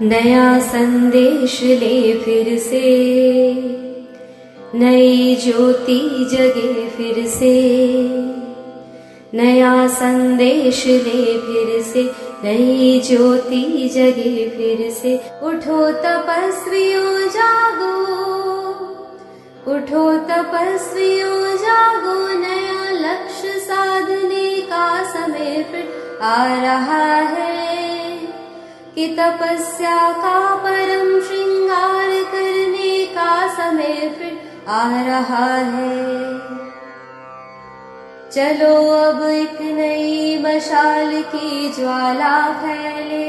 नया संदेश ले फिर से, नई ज्योति जगे फिर से। नया संदेश ले फिर से, नई ज्योति जगे फिर से। उठो तपस्वियों जागो, उठो तपस्वियों जागो। नया लक्ष्य साधने का समय फिर आ रहा है, कि तपस्या का परम श्रृंगार करने का समय फिर आ रहा है। चलो अब एक नई मशाल की ज्वाला फैले,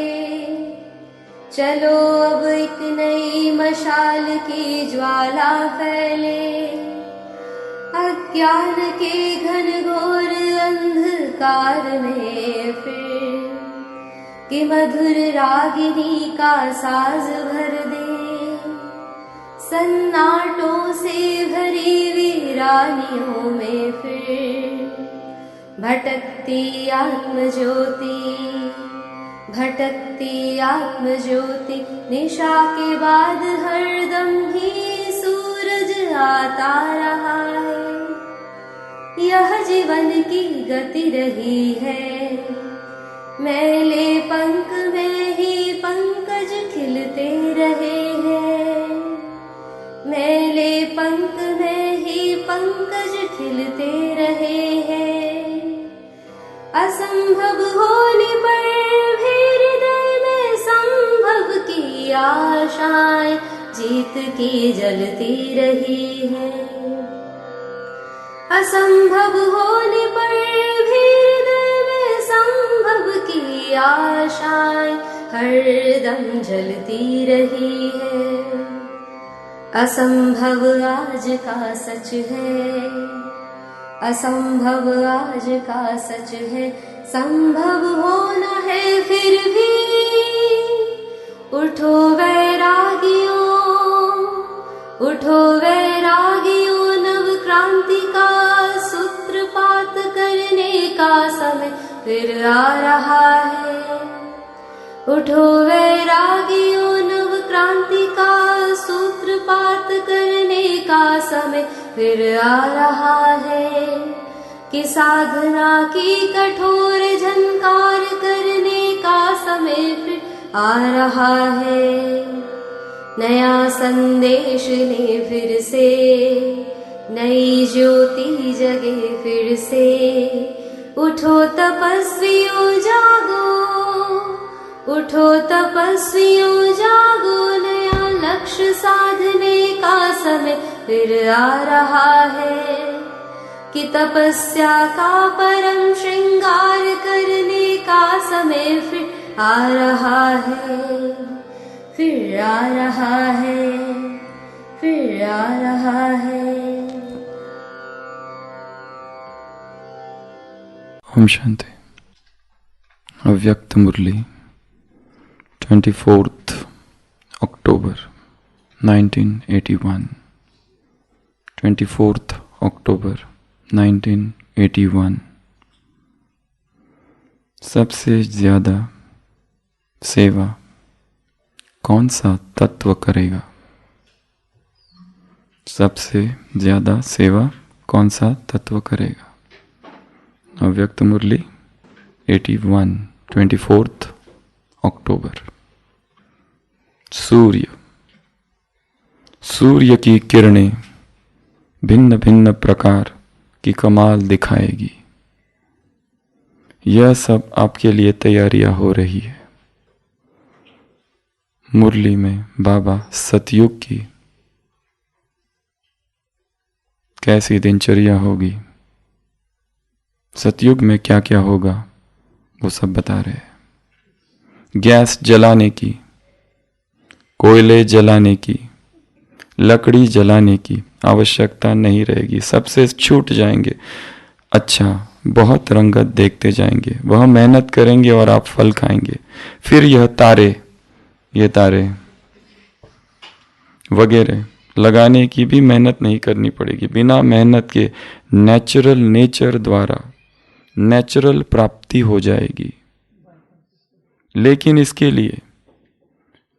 चलो अब एक नई मशाल की ज्वाला फैले। अज्ञान के घनघोर अंधकार में फिर, कि मधुर रागिनी का साज भर दे। सन्नाटों से भरी वीरानियों में फिर, भटकती आत्मज्योति, भटकती आत्मज्योति। निशा के बाद हरदम ही सूरज आता रहा है। यह जीवन की गति रही है, मैले पंख में ही पंकज खिलते रहे हैं। मैले पंख में ही पंकज खिलते रहे हैं। असंभव होने पर भी हृदय में संभव की आशाएं जीत की जलती रही है। असंभव होने पर भी हृदय में संभव की आशाएं हरदम जलती रही है। असंभव आज का सच है, असंभव आज का सच है। संभव होना है फिर भी, उठो वैरागियों, उठो वैरागियों। नव क्रांति का सूत्रपात करने का समय फिर आ रहा है। उठो वैरागियों, नव क्रांति का सूत्रपात करने का समय फिर आ रहा है। कि साधना की कठोर झंकार करने का समय फिर आ रहा है। नया संदेश ले फिर से, नई ज्योति जगे फिर से। उठो तपस्वियों जागो, उठो तपस्वियों जागो। नया लक्ष्य साधने का समय फिर आ रहा है, कि तपस्या का परम श्रृंगार करने का समय फिर आ रहा है, फिर आ रहा है, फिर आ रहा है। ओम शांति। अव्यक्त मुरली 24th October 1981। 24th October 1981। सबसे ज्यादा सेवा कौन सा तत्व करेगा? सबसे ज्यादा सेवा कौन सा तत्व करेगा? अव्यक्त मुरली 81 24th October। सूर्य, सूर्य की किरणें भिन्न भिन्न प्रकार की कमाल दिखाएगी। यह सब आपके लिए तैयारियां हो रही है। मुरली में बाबा सतयुग की कैसी दिनचर्या होगी, सतयुग में क्या क्या होगा, वो सब बता रहे हैं। गैस जलाने की, कोयले जलाने की, लकड़ी जलाने की आवश्यकता नहीं रहेगी, सबसे छूट जाएंगे। अच्छा, बहुत रंगत देखते जाएंगे, वह मेहनत करेंगे और आप फल खाएंगे। फिर यह तारे वगैरह लगाने की भी मेहनत नहीं करनी पड़ेगी। बिना मेहनत के नेचुरल नेचर द्वारा नेचुरल प्राप्ति हो जाएगी। लेकिन इसके लिए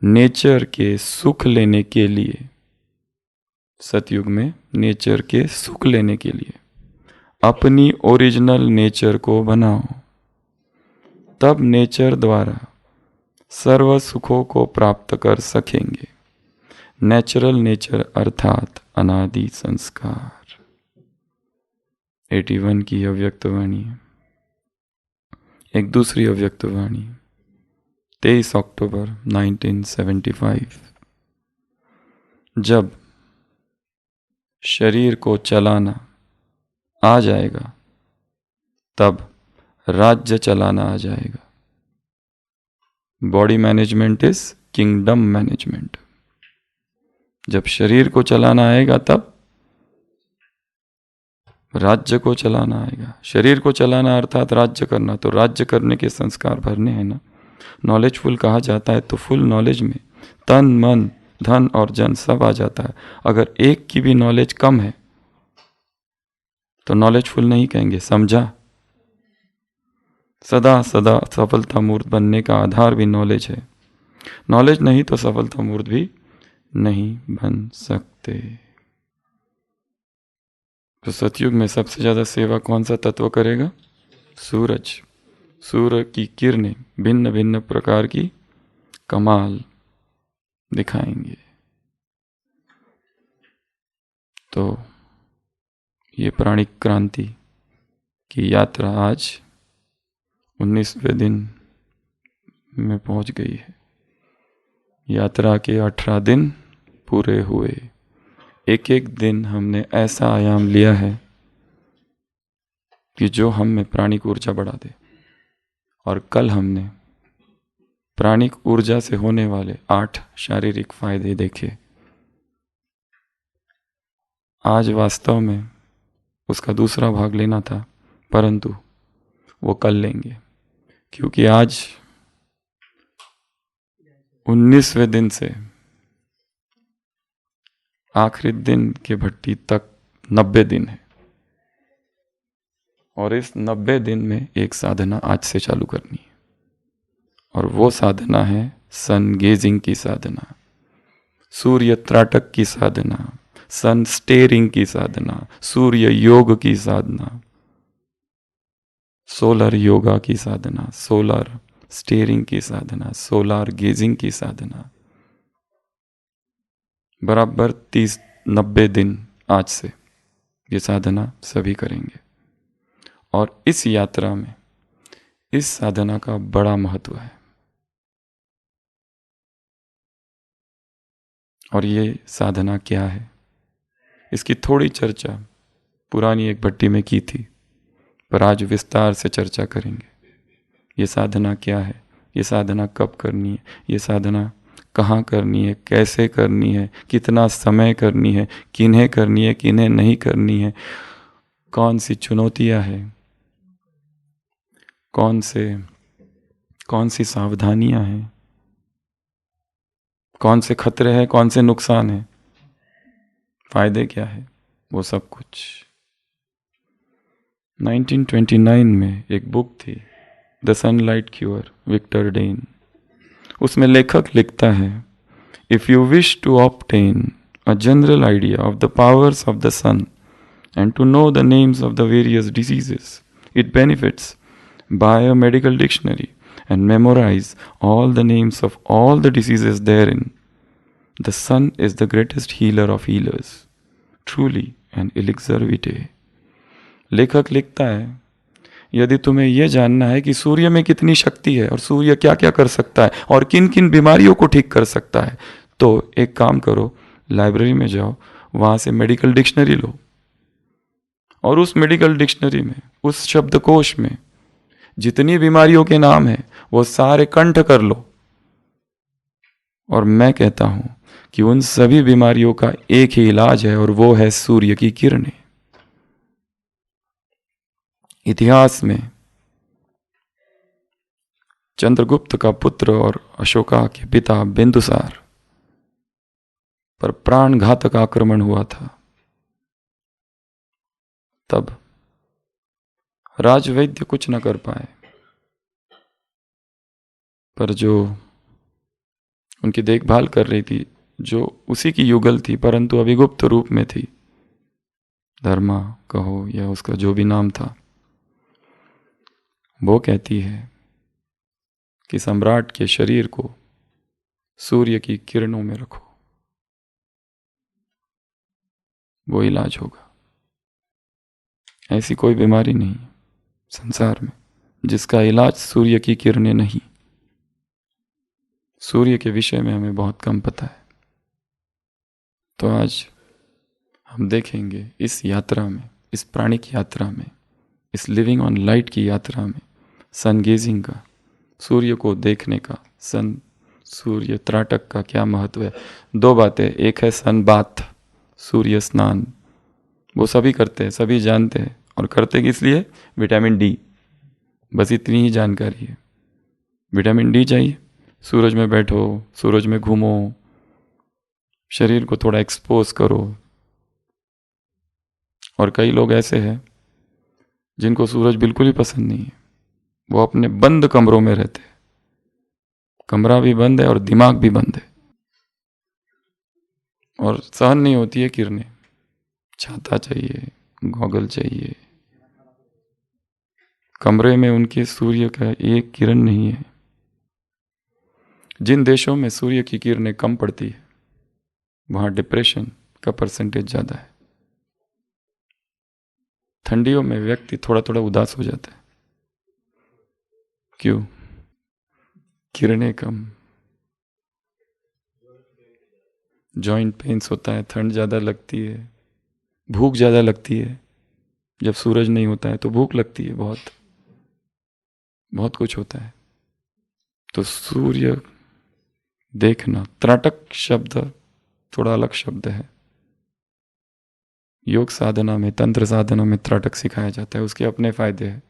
नेचर के सुख लेने के लिए, सतयुग में नेचर के सुख लेने के लिए अपनी ओरिजिनल नेचर को बनाओ, तब नेचर द्वारा सर्व सुखों को प्राप्त कर सकेंगे। नेचुरल नेचर अर्थात अनादि संस्कार। 81 की अव्यक्त वाणी। एक दूसरी अव्यक्त वाणी 23 अक्टूबर 1975। जब शरीर को चलाना आ जाएगा तब राज्य चलाना आ जाएगा। Body management is kingdom management. जब शरीर को चलाना आएगा तब राज्य को चलाना आएगा। शरीर को चलाना अर्थात राज्य करना, तो राज्य करने के संस्कार भरने हैं ना। नॉलेजफुल कहा जाता है तो फुल नॉलेज में तन मन धन और जन सब आ जाता है। अगर एक की भी नॉलेज कम है तो नॉलेजफुल नहीं कहेंगे, समझा। सदा सदा सफलता मूर्त बनने का आधार भी नॉलेज है। नॉलेज नहीं तो सफलता मूर्त भी नहीं बन सकते। तो सतयुग में सबसे ज्यादा सेवा कौन सा तत्व करेगा? सूरज। सूर्य की किरणें भिन्न भिन्न प्रकार की कमाल दिखाएंगे। तो ये प्राणिक क्रांति की यात्रा आज 19वें दिन में पहुंच गई है। यात्रा के 18 दिन पूरे हुए। एक एक दिन हमने ऐसा आयाम लिया है कि जो हम में प्राणिक ऊर्जा बढ़ा दे। और कल हमने प्राणिक ऊर्जा से होने वाले 8 शारीरिक फायदे देखे। आज वास्तव में उसका दूसरा भाग लेना था, परंतु वो कल लेंगे, क्योंकि आज 19वें दिन से आखिरी दिन के भट्टी तक 90 दिन है। और इस 90 दिन में एक साधना आज से चालू करनी है, और वो साधना है सन गेजिंग की साधना, सूर्य त्राटक की साधना, सन स्टेरिंग की साधना, सूर्य योग की साधना, सोलर योगा की साधना, सोलर स्टेरिंग की साधना, सोलर गेजिंग की साधना। बराबर 90 दिन आज से ये साधना सभी करेंगे। और इस यात्रा में इस साधना का बड़ा महत्व है। और ये साधना क्या है, इसकी थोड़ी चर्चा पुरानी एक भट्टी में की थी, पर आज विस्तार से चर्चा करेंगे। ये साधना क्या है, ये साधना कब करनी है, ये साधना कहाँ करनी है, कैसे करनी है, कितना समय करनी है, किन्हें करनी है, किन्हें नहीं करनी है, कौन सी चुनौतियाँ हैं, कौन सी सावधानियाँ हैं, कौन से खतरे हैं, कौन से नुकसान हैं, फायदे क्या है, वो सब कुछ। 1929 में एक बुक थी the sunlight cure, Victor Dane. उसमें लेखक लिखता है, if you wish to obtain a general idea of the powers of the sun and to know the names of the various diseases, it benefits buy a medical dictionary and memorize all the names of all the diseases therein. The sun is the greatest healer of healers, truly an elixir vitae. लेखक लिखता है, यदि तुम्हें यह जानना है कि सूर्य में कितनी शक्ति है और सूर्य क्या क्या कर सकता है और किन किन बीमारियों को ठीक कर सकता है, तो एक काम करो, लाइब्रेरी में जाओ, वहां से मेडिकल डिक्शनरी लो, और उस मेडिकल डिक्शनरी में, उस शब्दकोश में जितनी बीमारियों के नाम हैं वो सारे कंठ कर लो। और मैं कहता हूं कि उन सभी बीमारियों का एक ही इलाज है, और वो है सूर्य की किरणें। इतिहास में चंद्रगुप्त का पुत्र और अशोका के पिता बिंदुसार पर प्राणघातक आक्रमण हुआ था। तब राजवैद्य कुछ न कर पाए, पर जो उनकी देखभाल कर रही थी, जो उसी की युगल थी परंतु अभी गुप्त रूप में थी, धर्मा कहो या उसका जो भी नाम था। वो कहती है कि सम्राट के शरीर को सूर्य की किरणों में रखो, वो इलाज होगा। ऐसी कोई बीमारी नहीं संसार में जिसका इलाज सूर्य की किरणें नहीं। सूर्य के विषय में हमें बहुत कम पता है। तो आज हम देखेंगे इस यात्रा में, इस प्राणिक यात्रा में, इस लिविंग ऑन लाइट की यात्रा में सन गेजिंग का, सूर्य को देखने का, सूर्य त्राटक का क्या महत्व है। दो बातें, एक है सन बाथ, सूर्य स्नान, वो सभी करते हैं, सभी जानते हैं, और करते किस लिए? विटामिन डी, बस इतनी ही जानकारी है। विटामिन डी चाहिए, सूरज में बैठो, सूरज में घूमो, शरीर को थोड़ा एक्सपोज करो। और कई लोग ऐसे हैं जिनको सूरज बिल्कुल ही पसंद नहीं है, वो अपने बंद कमरों में रहते हैं, कमरा भी बंद है और दिमाग भी बंद है, और सहन नहीं होती है किरणें, छाता चाहिए, गॉगल चाहिए। कमरे में उनके सूर्य का एक किरण नहीं है। जिन देशों में सूर्य की किरणें कम पड़ती है वहां डिप्रेशन का परसेंटेज ज्यादा है। ठंडियों में व्यक्ति थोड़ा थोड़ा उदास हो जाता है। क्यों? किरणें कम, जॉइंट पेन्स होता है, ठंड ज्यादा लगती है, भूख ज्यादा लगती है। जब सूरज नहीं होता है तो भूख लगती है, बहुत बहुत कुछ होता है। तो सूर्य देखना, त्राटक शब्द थोड़ा अलग शब्द है। योग साधना में, तंत्र साधना में त्राटक सिखाया जाता है, उसके अपने फायदे हैं,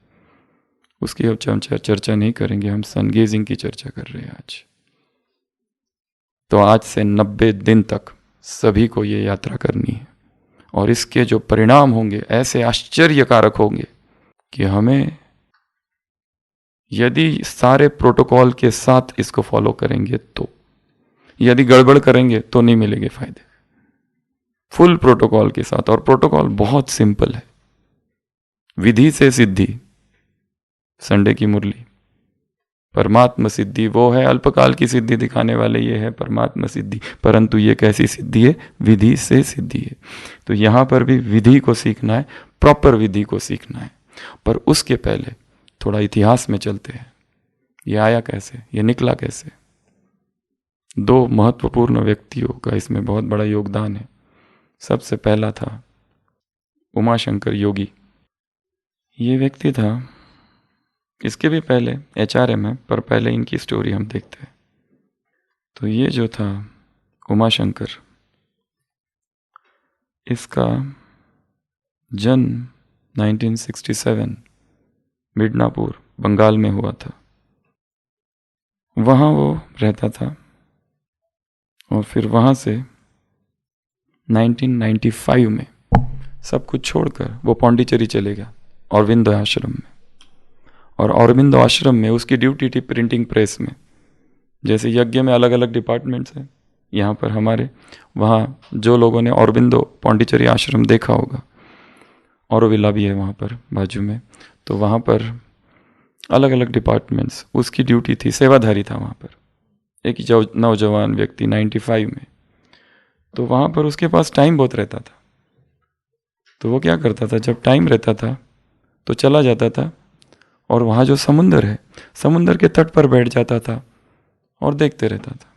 उसकी अब हम चर्चा नहीं करेंगे। हम सन गेजिंग की चर्चा कर रहे हैं आज। तो आज से 90 दिन तक सभी को ये यात्रा करनी है, और इसके जो परिणाम होंगे ऐसे आश्चर्यकारक होंगे कि हमें, यदि सारे प्रोटोकॉल के साथ इसको फॉलो करेंगे तो, यदि गड़बड़ करेंगे तो नहीं मिलेंगे फायदे। फुल प्रोटोकॉल के साथ, और प्रोटोकॉल बहुत सिंपल है। विधि से सिद्धि, संडे की मुरली। परमात्म सिद्धि वो है, अल्पकाल की सिद्धि दिखाने वाले ये है परमात्म सिद्धि, परंतु ये कैसी सिद्धि है? विधि से सिद्धि है। तो यहां पर भी विधि को सीखना है, प्रॉपर विधि को सीखना है। पर उसके पहले थोड़ा इतिहास में चलते हैं। ये आया कैसे, ये निकला कैसे? दो महत्वपूर्ण व्यक्तियों का इसमें बहुत बड़ा योगदान है। सबसे पहला था उमाशंकर योगी। ये व्यक्ति था, इसके भी पहले HRM है, पर पहले इनकी स्टोरी हम देखते हैं। तो ये जो था उमाशंकर, इसका जन्म 1967 मिडनापुर बंगाल में हुआ था। वहाँ वो रहता था, और फिर वहाँ से 1995 में सब कुछ छोड़कर वो पौंडीचेरी चले गया औरबिंदो आश्रम में। और औरबिंदो आश्रम में उसकी ड्यूटी थी प्रिंटिंग प्रेस में। जैसे यज्ञ में अलग अलग डिपार्टमेंट्स हैं, यहाँ पर हमारे वहाँ जो लोगों ने औरबिंदो पौंडीचेरी आश्रम देखा होगा, औरविला भी है वहाँ पर बाजू में, तो वहाँ पर अलग अलग डिपार्टमेंट्स, उसकी ड्यूटी थी, सेवाधारी था वहाँ पर। एक नौजवान व्यक्ति 95 में, तो वहाँ पर उसके पास टाइम बहुत रहता था। तो वो क्या करता था, जब टाइम रहता था तो चला जाता था, और वहाँ जो समुंदर है, समुंदर के तट पर बैठ जाता था और देखते रहता था।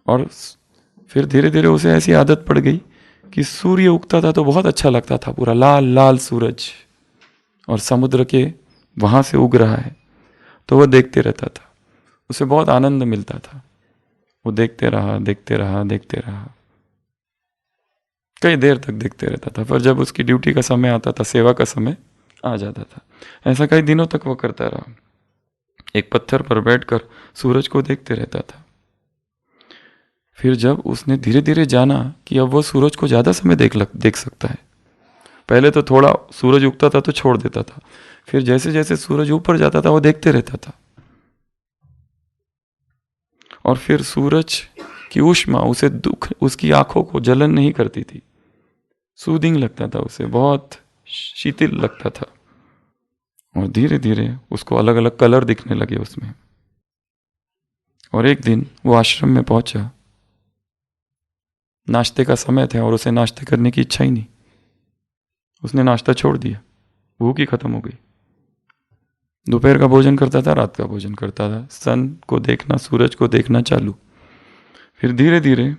और फिर धीरे धीरे उसे ऐसी आदत पड़ गई कि सूर्य उगता था तो बहुत अच्छा लगता था, पूरा लाल लाल सूरज, और समुद्र के वहाँ से उग रहा है, तो वह देखते रहता था, उसे बहुत आनंद मिलता था। वो देखते रहा देखते रहा देखते रहा, कई देर तक देखते रहता था। पर जब उसकी ड्यूटी का समय आता था, सेवा का समय आ जाता था, ऐसा कई दिनों तक वो करता रहा। एक पत्थर पर बैठकर सूरज को देखते रहता था। फिर जब उसने धीरे धीरे जाना कि अब वो सूरज को ज्यादा समय देख सकता है। पहले तो थोड़ा सूरज उगता था तो छोड़ देता था, फिर जैसे जैसे सूरज ऊपर जाता था वो देखते रहता था। और फिर सूरज की ऊष्मा उसे दुख, उसकी आंखों को जलन नहीं करती थी, सूदिंग लगता था उसे, बहुत शीतल लगता था। और धीरे धीरे उसको अलग अलग कलर दिखने लगे उसमें। और एक दिन वो आश्रम में पहुंचा, नाश्ते का समय था और उसे नाश्ते करने की इच्छा ही नहीं। उसने नाश्ता छोड़ दिया, भूख ही खत्म हो गई। दोपहर का भोजन करता था, रात का भोजन करता था, सन को देखना, सूरज को देखना चालू। फिर धीरे धीरे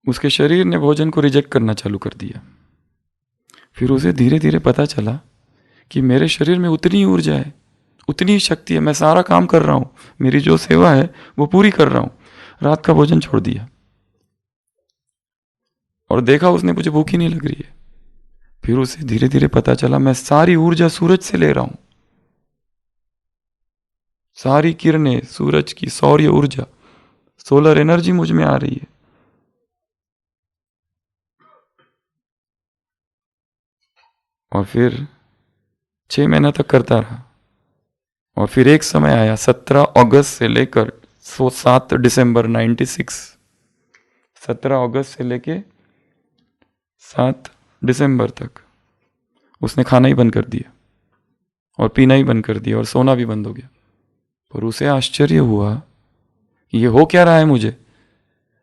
उसके शरीर ने भोजन को रिजेक्ट करना चालू कर दिया। फिर उसे धीरे धीरे पता चला कि मेरे शरीर में उतनी ही ऊर्जा है, उतनी ही शक्ति है, मैं सारा काम कर रहा हूं, मेरी जो सेवा है वो पूरी कर रहा हूं। रात का भोजन छोड़ दिया और देखा उसने मुझे भूख ही नहीं लग रही है। फिर उसे धीरे धीरे पता चला मैं सारी ऊर्जा सूरज से ले रहा हूं, सारी किरणें सूरज की सौर्य ऊर्जा, सोलर एनर्जी मुझ में आ रही है। और फिर 6 महीना तक करता रहा। और फिर एक समय आया 17 अगस्त से लेकर 7 दिसंबर 96, 17 अगस्त से लेकर 7 दिसंबर तक उसने खाना ही बंद कर दिया और पीना ही बंद कर दिया और सोना भी बंद हो गया। पर उसे आश्चर्य हुआ कि ये हो क्या रहा है मुझे।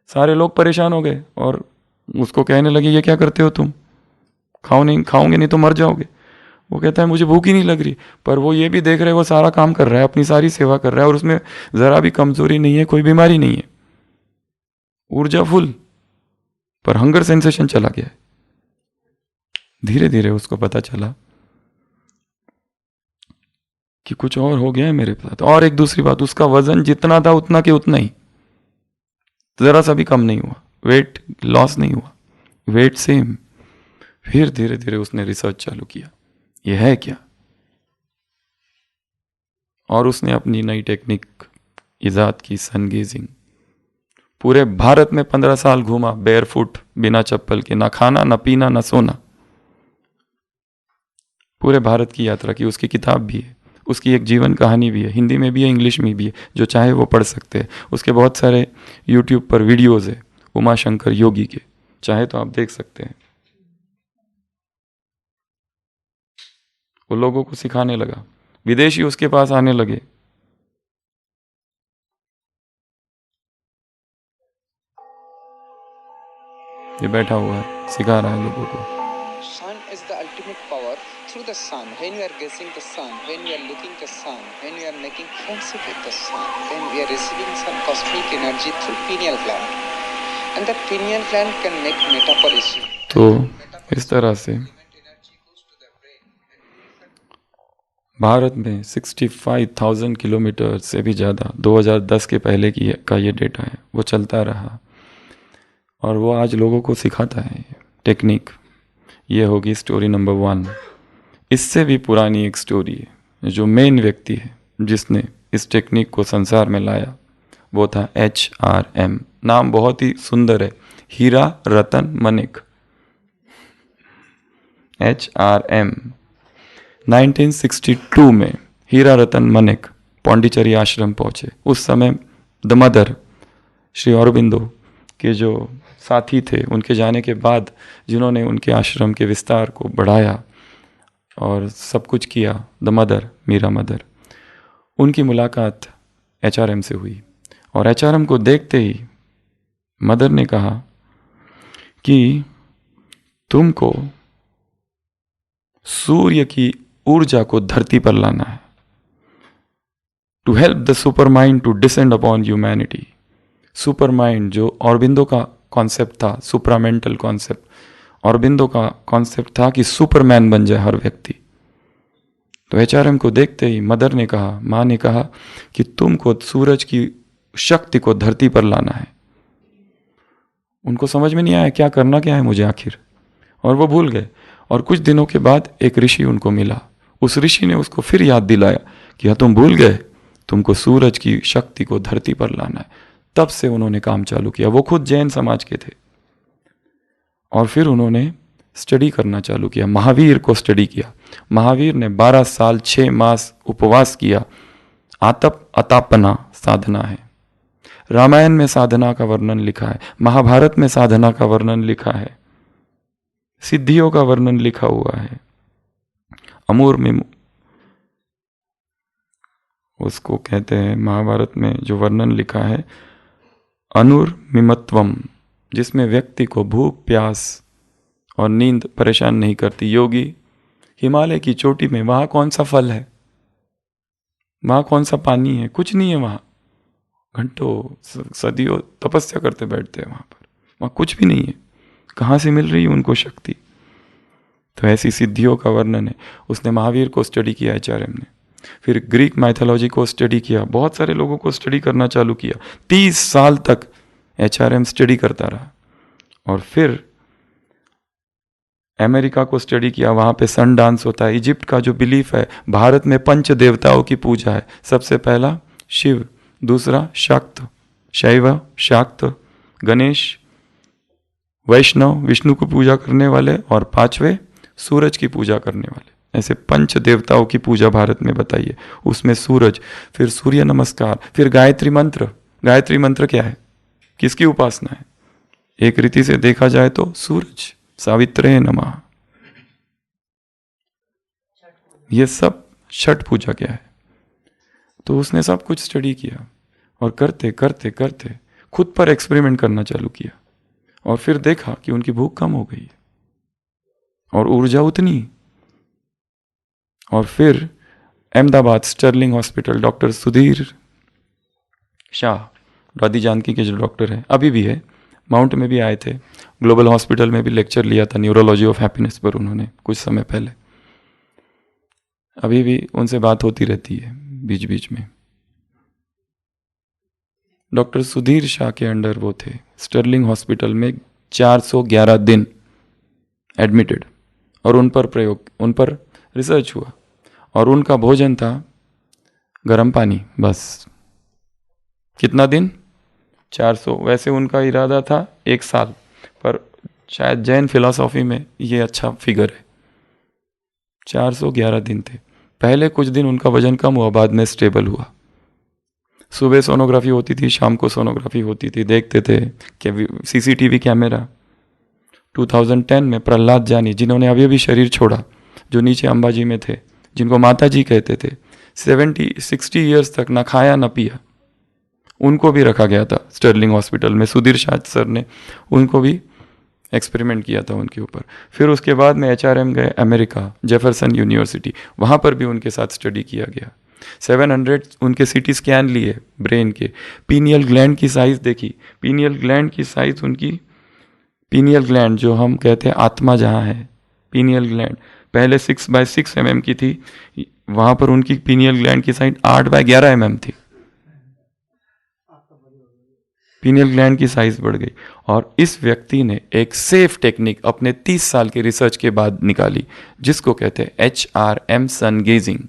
सारे लोग परेशान हो गए और उसको कहने लगे ये क्या करते हो तुम, खाओगे नहीं तो मर जाओगे। वो कहता है मुझे भूख ही नहीं लग रही। पर वो ये भी देख रहे, वो सारा काम कर रहा है, अपनी सारी सेवा कर रहा है और उसमें जरा भी कमजोरी नहीं है, कोई बीमारी नहीं है, ऊर्जा फुल, पर हंगर सेंसेशन चला गया है। धीरे धीरे उसको पता चला कि कुछ और हो गया है मेरे साथ। और एक दूसरी बात, उसका वजन जितना था उतना के उतना ही, जरा सा भी कम नहीं हुआ, वेट लॉस नहीं हुआ, वेट सेम। फिर धीरे धीरे उसने रिसर्च चालू किया, यह है क्या। और उसने अपनी नई टेक्निक इजाद की, सन गेजिंग। पूरे भारत में 15 साल घूमा, बेयरफुट, बिना चप्पल के, ना खाना ना पीना ना सोना, पूरे भारत की यात्रा की। उसकी किताब भी है, उसकी एक जीवन कहानी भी है, हिंदी में भी है, इंग्लिश में भी है, जो चाहे वो पढ़ सकते हैं। उसके बहुत सारे यूट्यूब पर वीडियोज है उमा शंकर योगी के, चाहे तो आप देख सकते हैं। वो लोगों को सिखाने लगा, विदेशी उसके पास आने लगे। ये बैठा हुआ है, सिखा रहा है लोगों को। Sun is the ultimate power. Through the sun, when we are gazing the sun, when we are looking the sun, when we are making friendship with the sun, then we are receiving some cosmic energy through pineal gland, and that pineal gland can make metabolism. तो इस तरह से भारत में 65,000 kilometre से भी ज़्यादा 2010 के पहले का ये डेटा है, वो चलता रहा और वो आज लोगों को सिखाता है टेक्निक। ये होगी स्टोरी नंबर 1। इससे भी पुरानी एक स्टोरी है, जो मेन व्यक्ति है जिसने इस टेक्निक को संसार में लाया, वो था HRM। नाम बहुत ही सुंदर है, हीरा रतन मनिक। HRM 1962 में हीरा रतन मनिक पौंडीचेरी आश्रम पहुंचे। उस समय द मदर, श्री अरबिंदो के जो साथी थे, उनके जाने के बाद जिन्होंने उनके आश्रम के विस्तार को बढ़ाया और सब कुछ किया, द मदर, मीरा मदर, उनकी मुलाकात HRM से हुई। और HRM को देखते ही मदर ने कहा कि तुमको सूर्य की ऊर्जा को धरती पर लाना है, to help the super mind to descend upon humanity. Super mind जो औरबिंदो का कॉन्सेप्ट था, सुपरामेंटल कॉन्सेप्ट, औरबिंदो का कॉन्सेप्ट था कि सुपरमैन बन जाए हर व्यक्ति। तो HRM को देखते ही मदर ने कहा, माँ ने कहा कि तुमको सूरज की शक्ति को धरती पर लाना है। उनको समझ में नहीं आया क्या करना क्या है मुझे आखिर, और वो भूल गए। और कुछ दिनों के बाद एक ऋषि उनको मिला। उस ऋषि ने उसको फिर याद दिलाया कि हाँ तुम भूल गए, तुमको सूरज की शक्ति को धरती पर लाना है। तब से उन्होंने काम चालू किया। वो खुद जैन समाज के थे और फिर उन्होंने स्टडी करना चालू किया, महावीर को स्टडी किया। महावीर ने 12 साल 6 मास उपवास किया, आतप अतापना साधना है। रामायण में साधना का वर्णन लिखा है, महाभारत में साधना का वर्णन लिखा है, सिद्धियों का वर्णन लिखा हुआ है। अमूर में उसको कहते हैं, महाभारत में जो वर्णन लिखा है अनुर्मिमत्वम, जिसमें व्यक्ति को भूख प्यास और नींद परेशान नहीं करती। योगी हिमालय की चोटी में, वहां कौन सा फल है, वहां कौन सा पानी है, कुछ नहीं है। वहां घंटों सदियों तपस्या करते बैठते हैं, वहां कुछ भी नहीं है। कहां से मिल रही है उनको शक्ति? तो ऐसी सिद्धियों का वर्णन है। उसने महावीर को स्टडी किया HRM ने, फिर ग्रीक माइथोलॉजी को स्टडी किया, बहुत सारे लोगों को स्टडी करना चालू किया। 30 साल तक HRM स्टडी करता रहा, और फिर अमेरिका को स्टडी किया। वहां पे सन डांस होता है। इजिप्ट का जो बिलीफ है, भारत में पंच देवताओं की पूजा है। सबसे पहला शिव, दूसरा शाक्त, शैव शाक्त, गणेश वैष्णव विष्णु को पूजा करने वाले, और पांचवे सूरज की पूजा करने वाले। ऐसे पंच देवताओं की पूजा भारत में बताइए। उसमें सूरज, फिर सूर्य नमस्कार, फिर गायत्री मंत्र। गायत्री मंत्र क्या है, किसकी उपासना है? एक रीति से देखा जाए तो सूरज, सावित्रे नमः। ये सब छठ पूजा क्या है? तो उसने सब कुछ स्टडी किया, और करते करते करते खुद पर एक्सपेरिमेंट करना चालू किया, और फिर देखा कि उनकी भूख कम हो गई और ऊर्जा उतनी। और फिर Ahmedabad Sterling hospital, doctor Sudhir Shah, दादी जानकी के जो डॉक्टर है, अभी भी है, माउंट में भी आए थे, ग्लोबल हॉस्पिटल में भी लेक्चर लिया था न्यूरोलॉजी ऑफ हैप्पीनेस पर उन्होंने कुछ समय पहले। अभी भी उनसे बात होती रहती है बीच बीच में। डॉक्टर सुधीर शाह के अंडर वो थे स्टर्लिंग हॉस्पिटल में 411 दिन एडमिटेड, और उन पर रिसर्च हुआ, और उनका भोजन था गर्म पानी बस। कितना दिन? 400। वैसे उनका इरादा था 1 साल, पर शायद जैन फिलॉसफी में ये अच्छा फिगर है। 411 दिन थे। पहले कुछ दिन उनका वजन कम हुआ, बाद में स्टेबल हुआ। सुबह सोनोग्राफी होती थी, शाम को सोनोग्राफी होती थी, देखते थे कि CCTV कैमरा। 2010 में प्रहलाद जानी, जिन्होंने अभी अभी शरीर छोड़ा, जो नीचे अंबाजी में थे, जिनको माता जी कहते थे, 60 ईयर्स तक ना खाया ना पिया, उनको भी रखा गया था स्टर्लिंग हॉस्पिटल में। सुधीर शाह सर ने उनको भी एक्सपेरिमेंट किया था उनके ऊपर। फिर उसके बाद में HRM गए अमेरिका, जेफरसन यूनिवर्सिटी, वहाँ पर भी उनके साथ स्टडी किया गया। 700 उनके CT स्कैन लिए ब्रेन के, पीनियल ग्लैंड की साइज देखी। पीनियल ग्लैंड की साइज उनकी, पीनियल ग्लैंड जो हम कहते हैं आत्मा जहाँ है, पीनियल ग्लैंड पहले 6x6 mm की थी, वहाँ पर उनकी पीनियल ग्लैंड की साइज 8x11 mm थी। पीनियल ग्लैंड की साइज बढ़ गई। और इस व्यक्ति ने एक सेफ टेक्निक अपने 30 साल के रिसर्च के बाद निकाली, जिसको कहते हैं HRM सन गेजिंग,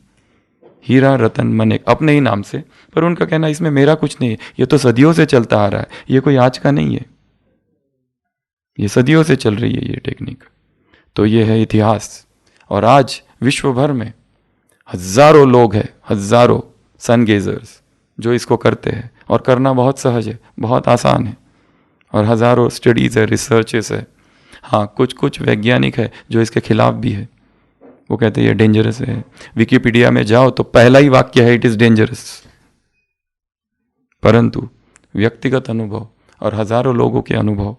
हीरा रतन मनेक, अपने ही नाम से। पर उनका कहना इसमें मेरा कुछ नहीं है, ये तो सदियों से चलता आ रहा है, ये कोई आज का नहीं है, ये सदियों से चल रही है ये टेक्निक। तो ये है इतिहास। और आज विश्व भर में हजारों लोग हैं, हजारों सन गेजर्स जो इसको करते हैं, और करना बहुत सहज है, बहुत आसान है, और हजारों स्टडीज है, रिसर्चेस है। हाँ, कुछ वैज्ञानिक है जो इसके खिलाफ भी है, वो कहते हैं ये डेंजरस है। विकिपीडिया में जाओ तो पहला ही वाक्य है इट इज डेंजरस। परंतु व्यक्तिगत अनुभव और हजारों लोगों के अनुभव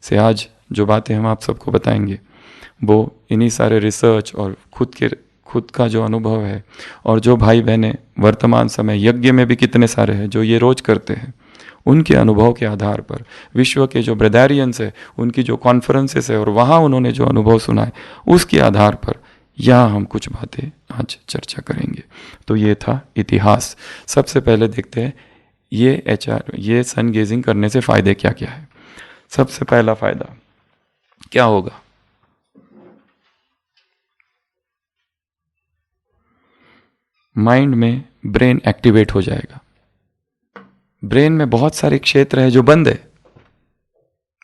से आज जो बातें हम आप सबको बताएंगे, वो इन्हीं सारे रिसर्च और खुद का जो अनुभव है, और जो भाई बहनें वर्तमान समय यज्ञ में भी कितने सारे हैं जो ये रोज करते हैं, उनके अनुभव के आधार पर, विश्व के जो ब्रेदारियंस है उनकी जो कॉन्फ्रेंसेस है और वहाँ उन्होंने जो अनुभव सुना है, उसके आधार पर यहाँ हम कुछ बातें आज चर्चा करेंगे। तो ये था इतिहास। सबसे पहले देखते हैं ये सन गेजिंग करने से फ़ायदे क्या क्या है। सबसे पहला फ़ायदा क्या होगा? माइंड में ब्रेन एक्टिवेट हो जाएगा। ब्रेन में बहुत सारे क्षेत्र है जो बंद है,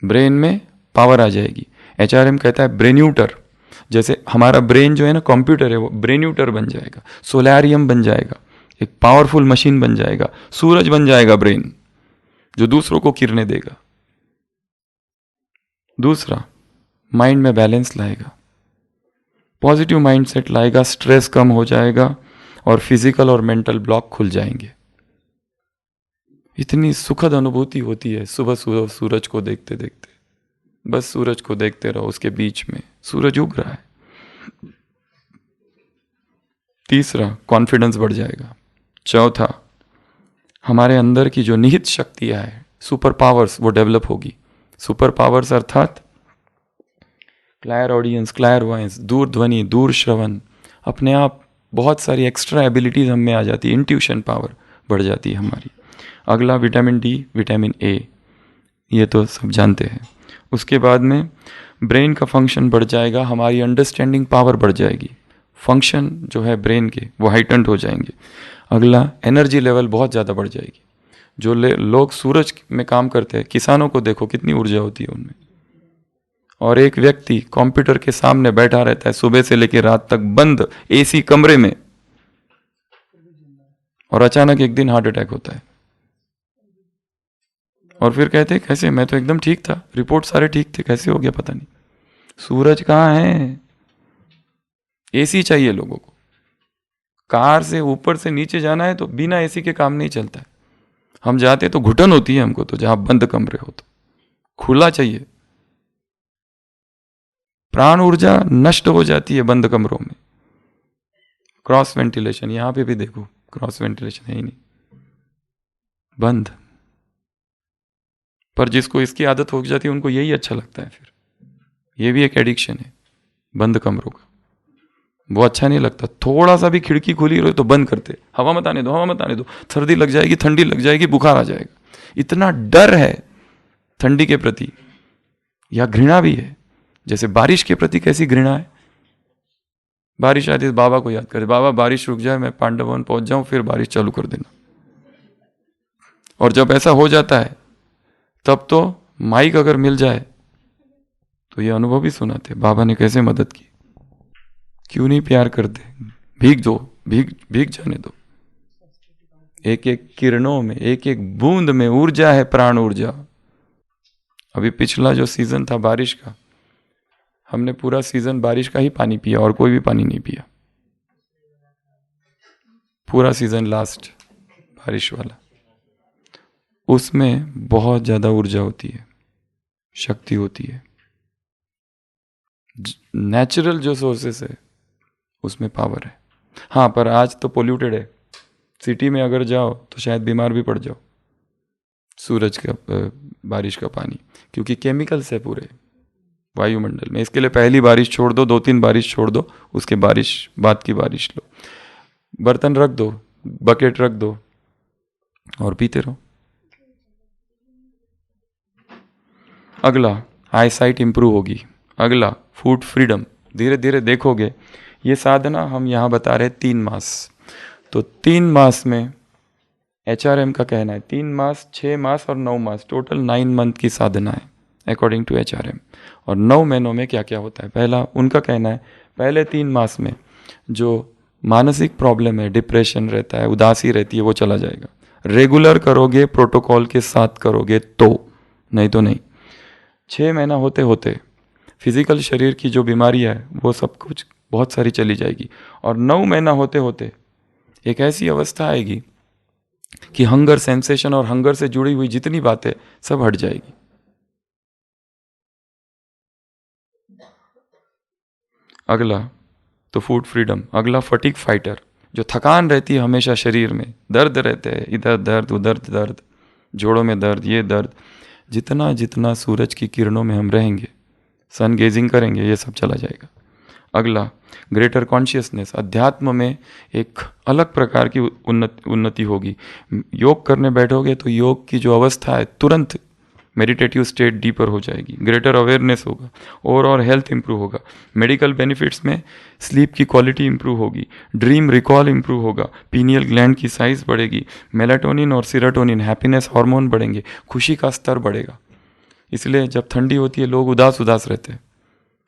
ब्रेन में पावर आ जाएगी। HRM कहता है ब्रेन्यूटर, जैसे हमारा ब्रेन जो है ना कंप्यूटर है, वो ब्रेन्यूटर बन जाएगा, सोलारियम बन जाएगा। एक पावरफुल मशीन बन जाएगा, सूरज बन जाएगा ब्रेन, जो दूसरों को किरणें देगा। दूसरा, माइंड में बैलेंस लाएगा, पॉजिटिव माइंडसेट लाएगा, स्ट्रेस कम हो जाएगा और फिजिकल और मेंटल ब्लॉक खुल जाएंगे। इतनी सुखद अनुभूति होती है सुबह सुबह सूरज को देखते देखते। बस सूरज को देखते रहो, उसके बीच में सूरज उग रहा है। तीसरा, कॉन्फिडेंस बढ़ जाएगा। चौथा, हमारे अंदर की जो निहित शक्तियां है, सुपर पावर्स, वो डेवलप होगी। सुपर पावर्स अर्थात क्लायर ऑडियंस, क्लायर वॉइस, दूर ध्वनि, दूर श्रवण, अपने आप बहुत सारी एक्स्ट्रा एबिलिटीज हम में आ जाती है। इंट्यूशन पावर बढ़ जाती है हमारी। अगला विटामिन डी, विटामिन ए, ये तो सब जानते हैं। उसके बाद में ब्रेन का फंक्शन बढ़ जाएगा, हमारी अंडरस्टैंडिंग पावर बढ़ जाएगी, फंक्शन जो है ब्रेन के वो हाइटेंड हो जाएंगे। अगला, एनर्जी लेवल बहुत ज़्यादा बढ़ जाएगी। जो लोग सूरज में काम करते हैं, किसानों को देखो कितनी ऊर्जा होती है उनमें। और एक व्यक्ति कंप्यूटर के सामने बैठा रहता है सुबह से लेकर रात तक बंद एसी कमरे में, और अचानक एक दिन हार्ट अटैक होता है, और फिर कहते हैं कैसे, मैं तो एकदम ठीक था, रिपोर्ट सारे ठीक थे, कैसे हो गया पता नहीं। सूरज कहाँ है? एसी चाहिए लोगों को। कार से ऊपर से नीचे जाना है तो बिना एसी के काम नहीं चलता है। हम जाते तो घुटन होती है हमको, तो जहां बंद कमरे हो तो खुला चाहिए। प्राण ऊर्जा नष्ट हो जाती है बंद कमरों में। क्रॉस वेंटिलेशन, यहां पे भी देखो क्रॉस वेंटिलेशन है ही नहीं, बंद। पर जिसको इसकी आदत हो जाती है उनको यही अच्छा लगता है। फिर ये भी एक एडिक्शन है बंद कमरों का, वो अच्छा नहीं लगता। थोड़ा सा भी खिड़की खुली रहे तो बंद करते, हवा मत आने दो, हवा मत आने दो, सर्दी लग जाएगी, ठंडी लग जाएगी, बुखार आ जाएगा। इतना डर है ठंडी के प्रति, या घृणा भी है। जैसे बारिश के प्रति कैसी घृणा है। बारिश आती है बाबा को याद करे, बाबा बारिश रुक जाए, मैं पांडवन पहुंच जाऊं, फिर बारिश चालू कर देना। और जब ऐसा हो जाता है तब तो माइक अगर मिल जाए तो ये अनुभव ही सुनाते, बाबा ने कैसे मदद की, क्यों नहीं प्यार करते, भीग दो, भीग जाने दो। एक एक किरणों में, एक एक बूंद में ऊर्जा है, प्राण ऊर्जा। अभी पिछला जो सीजन था बारिश का, हमने पूरा सीजन बारिश का ही पानी पिया और कोई भी पानी नहीं पिया। पूरा सीजन लास्ट बारिश वाला, उसमें बहुत ज्यादा ऊर्जा होती है, शक्ति होती है। नेचुरल जो सोर्सेस है उसमें पावर है। हाँ, पर आज तो पोल्यूटेड है। सिटी में अगर जाओ तो शायद बीमार भी पड़ जाओ, सूरज का बारिश का पानी, क्योंकि केमिकल्स है पूरे वायुमंडल में। इसके लिए पहली बारिश छोड़ दो, 2-3 बारिश छोड़ दो, उसके बारिश बाद की बारिश लो, बर्तन रख दो, बकेट रख दो और पीते रहो। अगला, आई साइट इंप्रूव होगी। अगला, फूड फ्रीडम। धीरे धीरे देखोगे, ये साधना हम यहाँ बता रहे 3 मास। तो 3 मास में HRM का कहना है 3 मास, 6 मास और 9 मास, टोटल 9 मंथ की साधना है अकॉर्डिंग टू HRM। और 9 महीनों में क्या क्या होता है? पहला, उनका कहना है पहले 3 मास में जो मानसिक प्रॉब्लम है, डिप्रेशन रहता है, उदासी रहती है, वो चला जाएगा। रेगुलर करोगे, प्रोटोकॉल के साथ करोगे तो, नहीं तो नहीं। 6 महीना होते होते फिजिकल शरीर की जो बीमारी है वो सब कुछ बहुत सारी चली जाएगी। और 9 महीना होते होते एक ऐसी अवस्था आएगी कि हंगर सेंसेशन और हंगर से जुड़ी हुई जितनी बातें सब हट जाएगी। अगला तो फूड फ्रीडम। अगला, फटीग फाइटर, जो थकान रहती है हमेशा शरीर में, दर्द रहते हैं, इधर दर्द उधर दर्द, जोड़ों में दर्द, ये दर्द, जितना जितना सूरज की किरणों में हम रहेंगे, सन गेजिंग करेंगे, ये सब चला जाएगा। अगला, ग्रेटर कॉन्शियसनेस, अध्यात्म में एक अलग प्रकार की उन्नति होगी। योग करने बैठोगे तो योग की जो अवस्था है तुरंत मेडिटेटिव स्टेट डीपर हो जाएगी, ग्रेटर अवेयरनेस होगा, और हेल्थ इंप्रूव होगा। मेडिकल बेनिफिट्स में स्लीप की क्वालिटी इंप्रूव होगी, ड्रीम रिकॉल इंप्रूव होगा, पीनियल ग्लैंड की साइज बढ़ेगी, मेलाटोनिन और सीरोटोनिन हैप्पीनेस हार्मोन बढ़ेंगे, खुशी का स्तर बढ़ेगा। इसलिए जब ठंडी होती है लोग उदास उदास रहते हैं,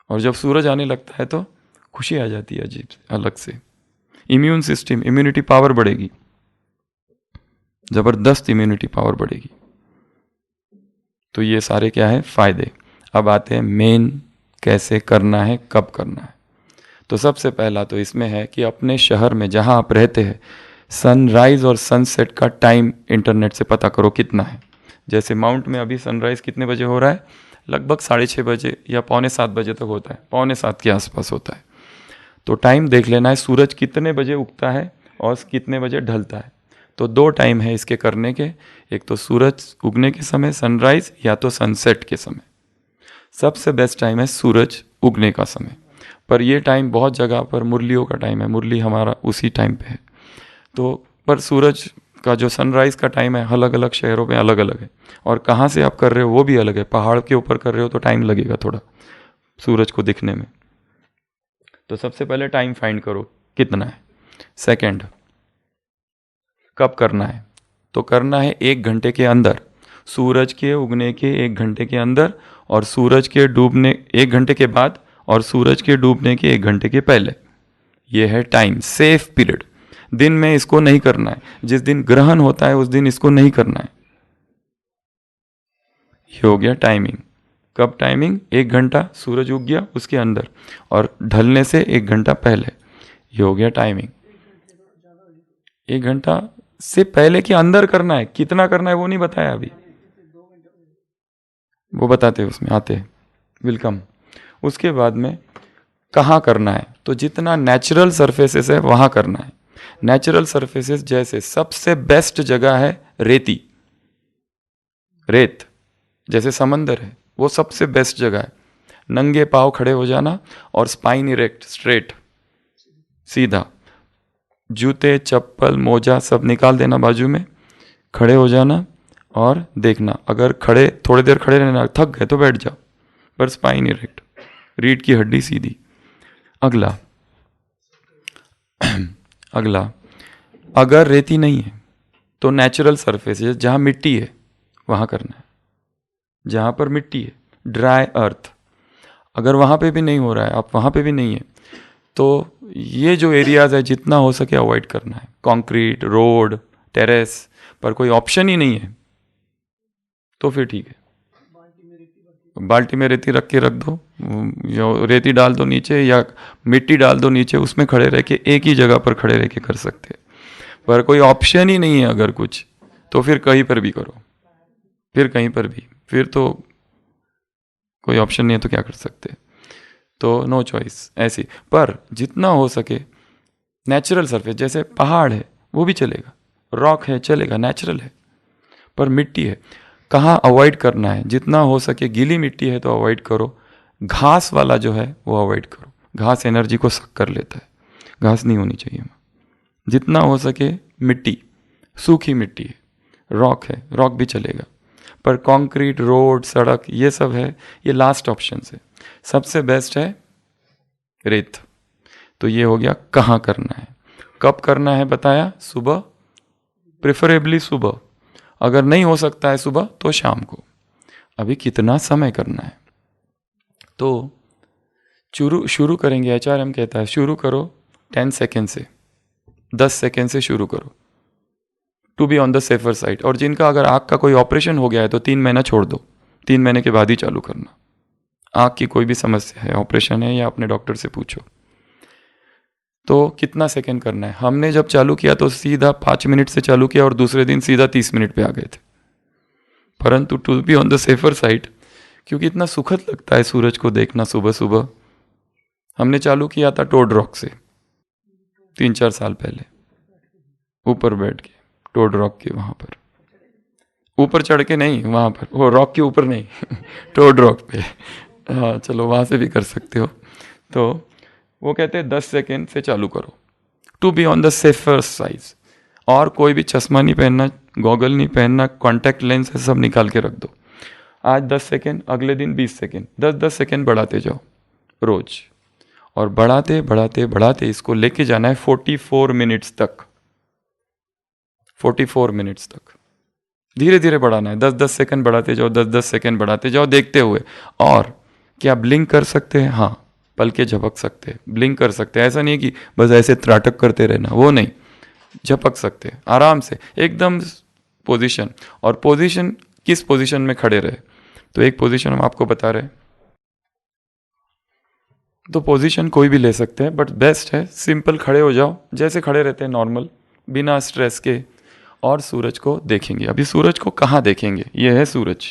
और जब सूरज आने लगता है तो खुशी आ जाती है अजीब अलग से। इम्यून सिस्टम, इम्यूनिटी पावर बढ़ेगी, जबरदस्त इम्यूनिटी पावर बढ़ेगी। तो ये सारे क्या है फायदे। अब आते हैं मेन, कैसे करना है, कब करना है। तो सबसे पहला तो इसमें है कि अपने शहर में जहां आप रहते हैं सनराइज और सनसेट का टाइम इंटरनेट से पता करो कितना है। जैसे माउंट में अभी सनराइज कितने बजे हो रहा है, लगभग 6:30 बजे या 6:45 तक होता है, 6:45 के आसपास होता है। तो टाइम देख लेना है सूरज कितने बजे उगता है और कितने बजे ढलता है। तो 2 टाइम है इसके करने के, एक तो सूरज उगने के समय सनराइज, या तो सनसेट के समय। सबसे बेस्ट टाइम है सूरज उगने का समय, पर ये टाइम बहुत जगह पर मुरलियों का टाइम है, मुरली हमारा उसी टाइम पे है। तो पर सूरज का जो सनराइज का टाइम है अलग अलग शहरों में अलग अलग है, और कहाँ से आप कर रहे हो वो भी अलग है। पहाड़ के ऊपर कर रहे हो तो टाइम लगेगा थोड़ा सूरज को दिखने में। तो सबसे पहले टाइम फाइंड करो कितना है। सेकंड, कब करना है, तो करना है 1 घंटे के अंदर, सूरज के उगने के 1 घंटे के अंदर, और सूरज के डूबने 1 घंटे के बाद, और सूरज के डूबने के 1 घंटे के पहले। यह है टाइम, सेफ पीरियड। दिन में इसको नहीं करना है, जिस दिन ग्रहण होता है उस दिन इसको नहीं करना है। ये हो गया टाइमिंग। कब टाइमिंग, 1 घंटा सूरज उग गया उसके अंदर, और ढलने से 1 घंटा पहले। ये हो गया टाइमिंग। 1 घंटा से पहले के अंदर करना है, कितना करना है वो नहीं बताया अभी, वो बताते हैं उसमें आते हैं, वेलकम। उसके बाद में कहाँ करना है, तो जितना नेचुरल सरफेसेस है वहां करना है। नेचुरल सरफेसेस जैसे सबसे बेस्ट जगह है रेती, रेत जैसे समंदर है वो सबसे बेस्ट जगह है। नंगे पांव खड़े हो जाना और स्पाइन इरेक्ट, स्ट्रेट सीधा, जूते चप्पल मोजा सब निकाल देना बाजू में, खड़े हो जाना और देखना। अगर खड़े थोड़ी देर खड़े रहना, थक गए तो बैठ जाओ, पर स्पाइन इरेक्ट, रीढ़ की हड्डी सीधी। अगला अगला, अगर रेती नहीं है तो नेचुरल सरफेस जहां मिट्टी है वहां करना है। जहां पर मिट्टी है, ड्राई अर्थ, अगर वहां पे भी नहीं हो रहा है, आप वहां पे भी नहीं है, तो ये जो एरियाज है जितना हो सके अवॉइड करना है। कंक्रीट, रोड, टेरेस पर कोई ऑप्शन ही नहीं है तो फिर ठीक है, बाल्टी में रेती रख के रख दो, या रेती डाल दो नीचे या मिट्टी डाल दो नीचे, उसमें खड़े रह के एक ही जगह पर खड़े रह के कर सकते हैं। पर कोई ऑप्शन ही नहीं है अगर कुछ, तो फिर कहीं पर भी करो, फिर कहीं पर भी, फिर तो कोई ऑप्शन नहीं है तो क्या कर सकते, तो नो चॉइस ऐसी। पर जितना हो सके नेचुरल सरफेस, जैसे पहाड़ है वो भी चलेगा, रॉक है चलेगा, नेचुरल है, पर मिट्टी है। कहाँ अवॉइड करना है, जितना हो सके गीली मिट्टी है तो अवॉइड करो, घास वाला जो है वो अवॉइड करो, घास एनर्जी को सक कर लेता है, घास नहीं होनी चाहिए। जितना हो सके मिट्टी, सूखी मिट्टी है, रॉक है, रॉक भी चलेगा, पर कंक्रीट, रोड, सड़क ये सब है, ये लास्ट ऑप्शन है। सबसे बेस्ट है रेत। तो ये हो गया कहाँ करना है। कब करना है बताया, सुबह, प्रेफरेबली सुबह, अगर नहीं हो सकता है सुबह तो शाम को। अभी कितना समय करना है, तो शुरू करेंगे। HRM कहता है शुरू करो 10 सेकेंड से, 10 सेकेंड से शुरू करो, to be on the safer side. और जिनका अगर आँख का कोई ऑपरेशन हो गया है तो 3 महीना छोड़ दो, 3 महीने के बाद ही चालू करना। आँख की कोई भी समस्या है, ऑपरेशन है, या अपने डॉक्टर से पूछो। तो कितना सेकंड करना है, हमने जब चालू किया तो सीधा 5 मिनट से चालू किया और दूसरे दिन सीधा 30 मिनट पे आ गए थे। परंतु to be on the safer side, क्योंकि इतना सुखद लगता है सूरज को देखना सुबह सुबह, हमने चालू किया था टोड रॉक से 3-4 साल पहले, ऊपर बैठ के टोड रॉक के, वहां पर ऊपर चढ़ के नहीं, वहां पर वो रॉक के ऊपर नहीं टोड रॉक पे, हाँ चलो वहां से भी कर सकते हो। तो वो कहते हैं 10 सेकेंड से चालू करो, to be on the safer size. और कोई भी चश्मा नहीं पहनना, गॉगल नहीं पहनना, कॉन्टैक्ट लेंस है सब निकाल के रख दो। आज 10 सेकेंड, अगले दिन 20 सेकेंड, 10-10 सेकेंड बढ़ाते जाओ रोज, और बढ़ाते बढ़ाते बढ़ाते इसको लेके जाना है 44 मिनट्स तक। 44 मिनट्स तक धीरे धीरे बढ़ाना है, 10-10 सेकेंड बढ़ाते जाओ, 10-10 सेकेंड बढ़ाते जाओ देखते हुए। और क्या ब्लिंक कर सकते हैं, हाँ पलके झपक सकते हैं, ब्लिंक कर सकते हैं। ऐसा नहीं कि बस ऐसे त्राटक करते रहना, वो नहीं, झपक सकते हैं आराम से, एकदम पोजीशन, और पोजीशन किस पोजीशन में खड़े रहे। तो एक पोजीशन हम आपको बता रहे हैं, तो पोजीशन कोई भी ले सकते हैं, बट बेस्ट है सिंपल खड़े हो जाओ जैसे खड़े रहते हैं नॉर्मल, बिना स्ट्रेस के, और सूरज को देखेंगे। अभी सूरज को कहाँ देखेंगे, ये है सूरज,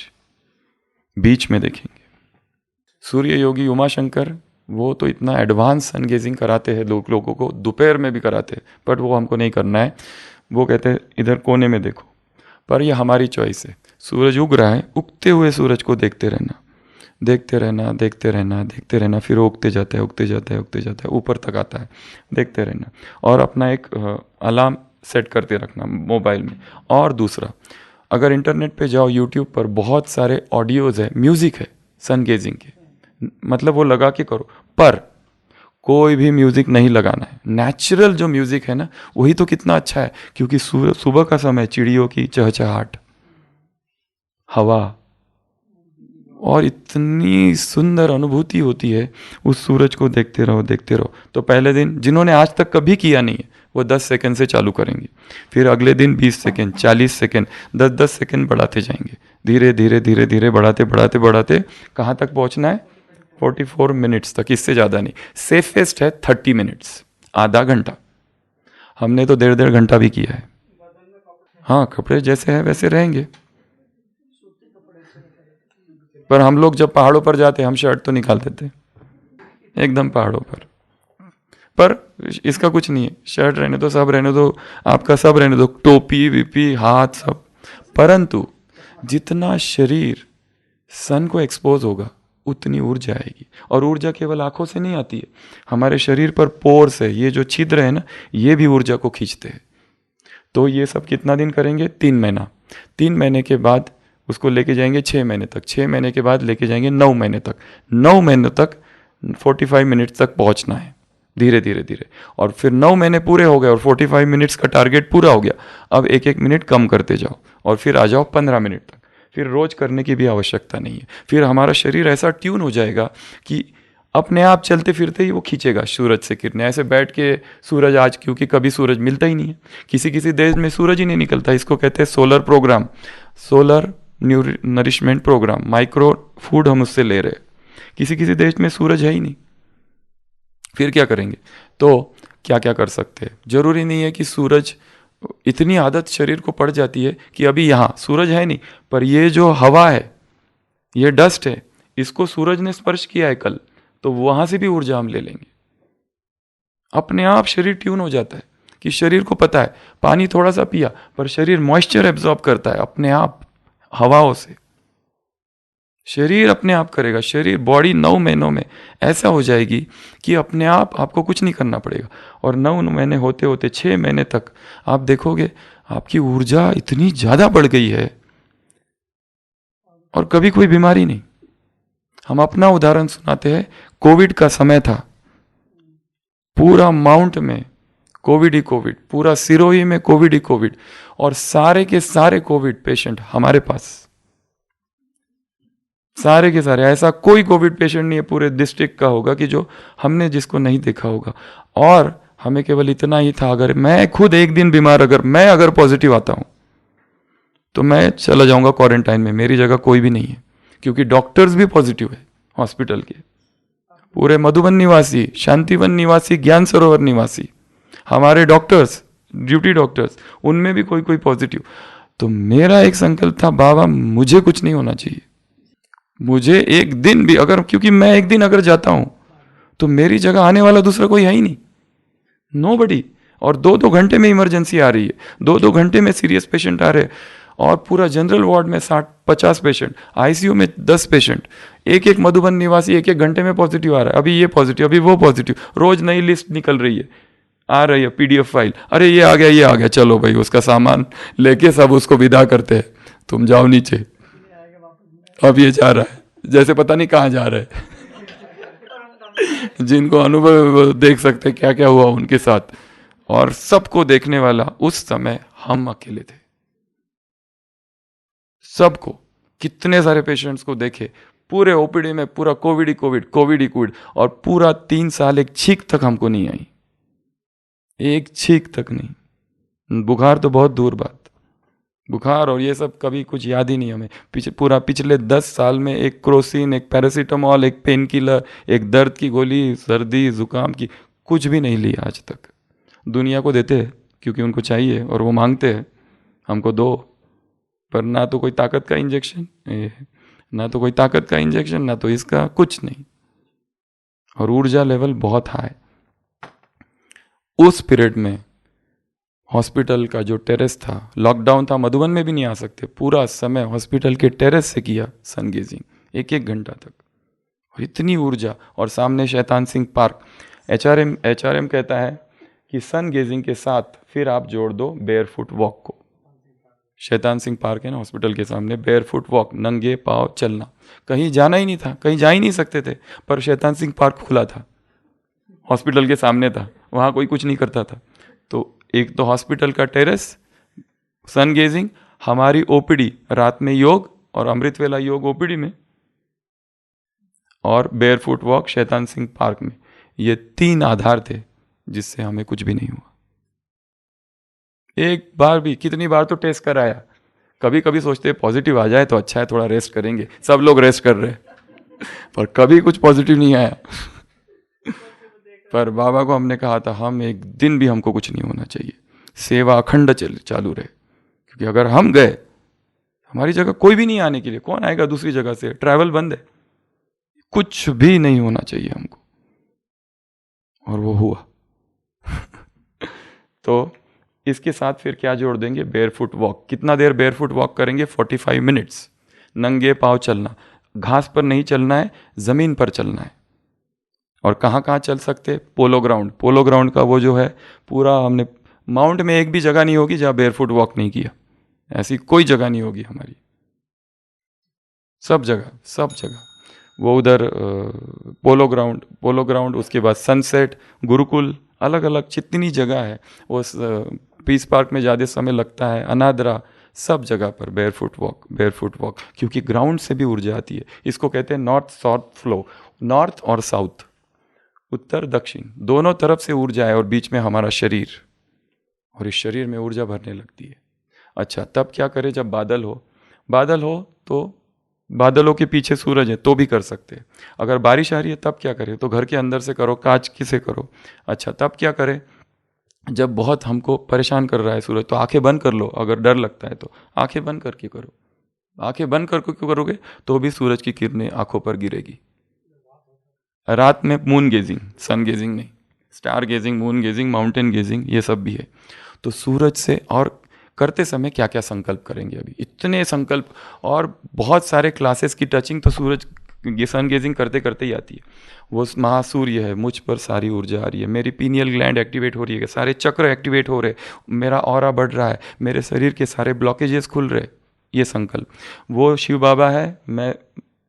बीच में देखेंगे। सूर्य योगी उमाशंकर वो तो इतना एडवांस सन गेजिंग कराते हैं लोगों को, दोपहर में भी कराते हैं, बट वो हमको नहीं करना है। वो कहते हैं इधर कोने में देखो, पर ये हमारी चॉइस है। सूरज उग रहा है, उगते हुए सूरज को देखते रहना, देखते रहना, देखते रहना, देखते रहना, फिर उगते जाता है, उगते जाता है, उगते जाता है, ऊपर तक आता है, देखते रहना। और अपना एक अलार्म सेट करते रखना मोबाइल में। और दूसरा, अगर इंटरनेट पे जाओ, यूट्यूब पर बहुत सारे ऑडियोज है, म्यूजिक है सन गेजिंग के, मतलब वो लगा के करो, पर कोई भी म्यूजिक नहीं लगाना है। नेचुरल जो म्यूजिक है ना, वही तो कितना अच्छा है, क्योंकि सुबह का समय, चिड़ियों की चहचहाट, हवा, और इतनी सुंदर अनुभूति होती है उस सूरज को देखते रहो, देखते रहो। तो पहले दिन जिन्होंने आज तक कभी किया नहीं है वो 10 सेकंड से चालू करेंगे, फिर अगले दिन 20 सेकंड, 40 सेकंड, 10-10 सेकंड बढ़ाते जाएंगे, धीरे धीरे धीरे धीरे बढ़ाते बढ़ाते बढ़ाते कहाँ तक पहुँचना है, 44 मिनट्स तक, इससे ज़्यादा नहीं। सेफेस्ट है 30 मिनट्स, आधा घंटा। हमने तो 1.5 घंटा भी किया है। हाँ, कपड़े जैसे है वैसे रहेंगे, पर हम लोग जब पहाड़ों पर जाते हम शर्ट तो निकाल देते एकदम पहाड़ों पर इसका कुछ नहीं है, शर्ट रहने दो, सब रहने दो, आपका सब रहने दो, टोपी विपी हाथ सब। परंतु जितना शरीर सन को एक्सपोज होगा उतनी ऊर्जा आएगी, और ऊर्जा केवल आंखों से नहीं आती है, हमारे शरीर पर पोर्स है, ये जो छिद्र है ना, ये भी ऊर्जा को खींचते हैं। तो ये सब कितना दिन करेंगे, 3 महीना। 3 महीने के बाद उसको लेके जाएंगे 6 महीने तक, 6 महीने के बाद लेके जाएंगे 9 महीने तक, 9 महीने तक 45 मिनट्स तक पहुंचना है, धीरे धीरे धीरे। और फिर 9 महीने पूरे हो गए और 45 मिनट्स का टारगेट पूरा हो गया, अब 1-1 मिनट कम करते जाओ, और फिर आ जाओ 15 मिनट तक। फिर रोज करने की भी आवश्यकता नहीं है, फिर हमारा शरीर ऐसा ट्यून हो जाएगा कि अपने आप चलते फिरते ही वो खींचेगा सूरज से किरणें। ऐसे बैठ के सूरज, आज क्योंकि कभी सूरज मिलता ही नहीं है, किसी किसी देश में सूरज ही नहीं निकलता, इसको कहते हैं solar programme, solar nourishment programme, micro food हम उससे ले रहे। किसी किसी देश में सूरज है ही नहीं, फिर क्या करेंगे। तो क्या क्या कर सकते हैं, जरूरी नहीं है कि सूरज, इतनी आदत शरीर को पड़ जाती है कि अभी यहाँ सूरज है नहीं, पर ये जो हवा है, ये डस्ट है, इसको सूरज ने स्पर्श किया है कल, तो वहां से भी ऊर्जा हम ले लेंगे। अपने आप शरीर ट्यून हो जाता है कि शरीर को पता है पानी थोड़ा सा पिया, पर शरीर मॉइस्चर एब्जॉर्ब करता है अपने आप हवाओं से, शरीर अपने आप करेगा। शरीर, बॉडी 9 महीनों में ऐसा हो जाएगी कि अपने आप आपको कुछ नहीं करना पड़ेगा। और 9 महीने होते होते 6 महीने तक आप देखोगे आपकी ऊर्जा इतनी ज्यादा बढ़ गई है, और कभी कोई बीमारी नहीं। हम अपना उदाहरण सुनाते हैं, कोविड का समय था, पूरा माउंट में कोविड ही कोविड, पूरा सिरोही में कोविड ही कोविड, और सारे के सारे कोविड पेशेंट हमारे पास, सारे के सारे। ऐसा कोई कोविड पेशेंट नहीं है पूरे डिस्ट्रिक्ट का होगा कि जो हमने जिसको नहीं देखा होगा। और हमें केवल इतना ही था, अगर मैं खुद एक दिन बीमार, अगर पॉजिटिव आता हूं तो मैं चला जाऊंगा क्वारंटाइन में, मेरी जगह कोई भी नहीं है, क्योंकि डॉक्टर्स भी पॉजिटिव है हॉस्पिटल के, पूरे मधुबन निवासी, शांतिवन निवासी, ज्ञान सरोवर निवासी, हमारे डॉक्टर्स, ड्यूटी डॉक्टर्स, उनमें भी कोई कोई पॉजिटिव। तो मेरा एक संकल्प था, बाबा मुझे कुछ नहीं होना चाहिए, मुझे एक दिन भी अगर, क्योंकि मैं एक दिन अगर जाता हूं तो मेरी जगह आने वाला दूसरा कोई है ही नहीं, नोबडी। और 2-2 घंटे में इमरजेंसी आ रही है, 2-2 घंटे में सीरियस पेशेंट आ रहे हैं, और पूरा जनरल वार्ड में 60-50 पेशेंट, आईसीयू में 10 पेशेंट, एक मधुबन निवासी 1-1 घंटे में पॉजिटिव आ रहा है, अभी ये पॉजिटिव, अभी वो पॉजिटिव, रोज नई लिस्ट निकल रही है, आ रही है पीडीएफ फाइल, अरे ये आ गया, चलो भाई उसका सामान लेके सब उसको विदा करते हैं, तुम जाओ नीचे, अब ये जा रहा है, जैसे पता नहीं कहाँ जा रहा है। जिनको अनुभव देख सकते क्या क्या हुआ उनके साथ, और सबको देखने वाला उस समय हम अकेले थे। सबको, कितने सारे पेशेंट्स को देखे, पूरे ओपीडी में पूरा कोविड ही कोविड, और पूरा 3 साल एक छींक तक हमको नहीं आई, एक छींक तक नहीं, बुखार तो बहुत दूर बात। बुखार और ये सब कभी कुछ याद ही नहीं हमें। पिछले 10 साल में एक क्रोसिन, एक पैरासीटामॉल, एक पेन किलर, एक दर्द की गोली, सर्दी जुकाम की कुछ भी नहीं ली आज तक। दुनिया को देते हैं क्योंकि उनको चाहिए और वो मांगते हैं हमको दो, पर ना तो कोई ताकत का इंजेक्शन, ना तो इसका कुछ नहीं, और ऊर्जा लेवल बहुत हाई। उस पीरियड में हॉस्पिटल का जो टेरेस था, लॉकडाउन था, मधुबन में भी नहीं आ सकते, पूरा समय हॉस्पिटल के टेरेस से किया सन गेजिंग 1-1 घंटा तक, और इतनी ऊर्जा। और सामने शैतान सिंह पार्क। एचआरएम कहता है कि सन गेजिंग के साथ फिर आप जोड़ दो बेयर फुट वॉक को। शैतान सिंह पार्क है ना हॉस्पिटल के सामने, बेयर फुट वॉक, नंगे पाँव चलना। कहीं जाना ही नहीं था, कहीं जा ही नहीं सकते थे, पर शैतान सिंह पार्क खुला था, हॉस्पिटल के सामने था, वहाँ कोई कुछ नहीं करता था। तो एक तो हॉस्पिटल का टेरेस, सन गेजिंग, हमारी ओपीडी, रात में योग और अमृत वेला योग ओपीडी में, और bear foot walk Shaitan Singh park में। ये 3 आधार थे जिससे हमें कुछ भी नहीं हुआ। एक बार भी, कितनी बार तो टेस्ट कराया, कभी कभी सोचते पॉजिटिव आ जाए तो अच्छा है, थोड़ा रेस्ट करेंगे, सब लोग रेस्ट कर रहे, पर कभी कुछ पॉजिटिव नहीं आया। पर बाबा को हमने कहा था हम एक दिन भी हमको कुछ नहीं होना चाहिए, सेवा अखंड चालू रहे, क्योंकि अगर हम गए, हमारी जगह कोई भी नहीं आने के लिए, कौन आएगा दूसरी जगह से, ट्रैवल बंद है, कुछ भी नहीं होना चाहिए हमको, और वो हुआ। तो इसके साथ फिर क्या जोड़ देंगे, बेयर फुट वॉक। कितना देर बेयर फुट वॉक करेंगे, 45 मिनट्स। नंगे पाँव चलना, घास पर नहीं चलना है, जमीन पर चलना है। और कहाँ कहाँ चल सकते, पोलो ग्राउंड का वो जो है पूरा, हमने माउंट में एक भी जगह नहीं होगी जहाँ बेयर फुट वॉक नहीं किया, ऐसी कोई जगह नहीं होगी हमारी, सब जगह वो उधर पोलो ग्राउंड, उसके बाद सनसेट, गुरुकुल, अलग अलग जितनी जगह है, वो पीस पार्क में ज़्यादा समय लगता है, अनादरा, सब जगह पर बेयर फुट वॉक, क्योंकि ग्राउंड से भी ऊर्जा आती है। इसको कहते हैं नॉर्थ साउथ फ्लो, नॉर्थ और साउथ, उत्तर दक्षिण, दोनों तरफ से ऊर्जा है, और बीच में हमारा शरीर, और इस शरीर में ऊर्जा भरने लगती है। अच्छा, तब क्या करें, जब बादल हो तो बादलों के पीछे सूरज है तो भी कर सकते हैं। अगर बारिश आ रही है तब क्या करें, तो घर के अंदर से करो, कांच से करो। अच्छा, तब क्या करें, जब बहुत हमको परेशान कर रहा है सूरज, तो आंखें बंद कर लो, अगर डर लगता है तो आंखें बंद करके करो। आंखें बंद करके क्यों करोगे, तो भी सूरज की किरणें आंखों पर गिरेगी। रात में मून गेजिंग, सन गेजिंग नहीं, star gazing, moon gazing, mountain gazing, ये सब भी है। तो सूरज से, और करते समय क्या क्या संकल्प करेंगे, अभी इतने संकल्प, और बहुत सारे क्लासेस की टचिंग तो सूरज ये सन गेजिंग करते करते ही आती है। वो महासूर्य है, मुझ पर सारी ऊर्जा आ रही है, मेरी पीनियल ग्लैंड एक्टिवेट हो रही है, सारे चक्र एक्टिवेट हो रहे, मेरा ऑरा बढ़ रहा है, मेरे शरीर के सारे ब्लॉकेजेस खुल रहे, ये संकल्प। वो शिव बाबा है, मैं